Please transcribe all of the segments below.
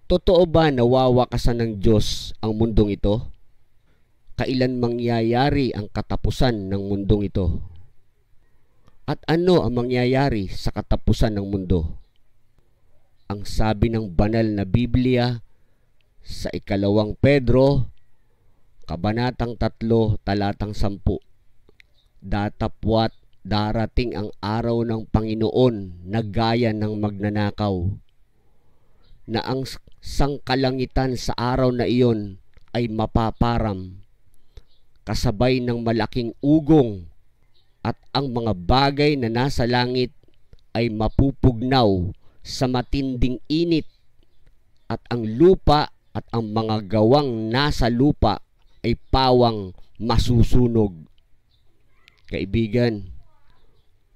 Totoo ba nawawakasan ng Diyos ang mundong ito? Kailan mangyayari ang katapusan ng mundong ito? At ano ang mangyayari sa katapusan ng mundo? Ang sabi ng banal na Biblia sa ikalawang Pedro, Kabanatang 3, talatang 10. Datapwat darating ang araw ng Panginoon na gaya ng magnanakaw, na ang sangkalangitan sa araw na iyon ay mapaparam, kasabay ng malaking ugong, at ang mga bagay na nasa langit ay mapupugnaw sa matinding init, at ang lupa at ang mga gawang nasa lupa ay pawang masusunog. Kaibigan,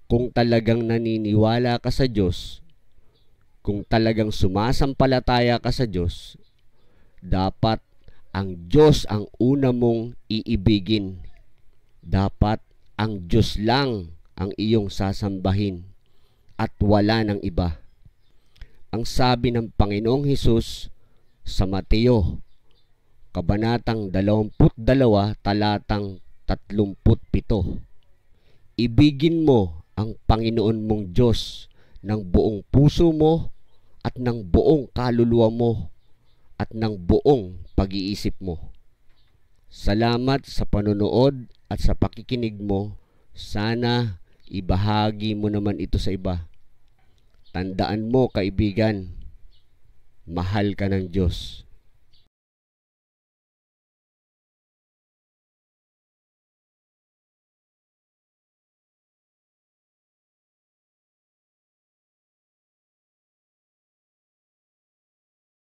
kung talagang naniniwala ka sa Diyos, kung talagang sumasampalataya ka sa Diyos, dapat ang Diyos ang una mong iibigin. Dapat ang Diyos lang ang iyong sasambahin at wala ng iba. Ang sabi ng Panginoong Hesus sa Mateo, Kabanatang 22, talatang 37. Ibigin mo ang Panginoon mong Diyos ng buong puso mo at ng buong kaluluwa mo at ng buong pag-iisip mo. Salamat sa panonood at sa pakikinig mo. Sana ibahagi mo naman ito sa iba. Tandaan mo, kaibigan, mahal ka ng Diyos.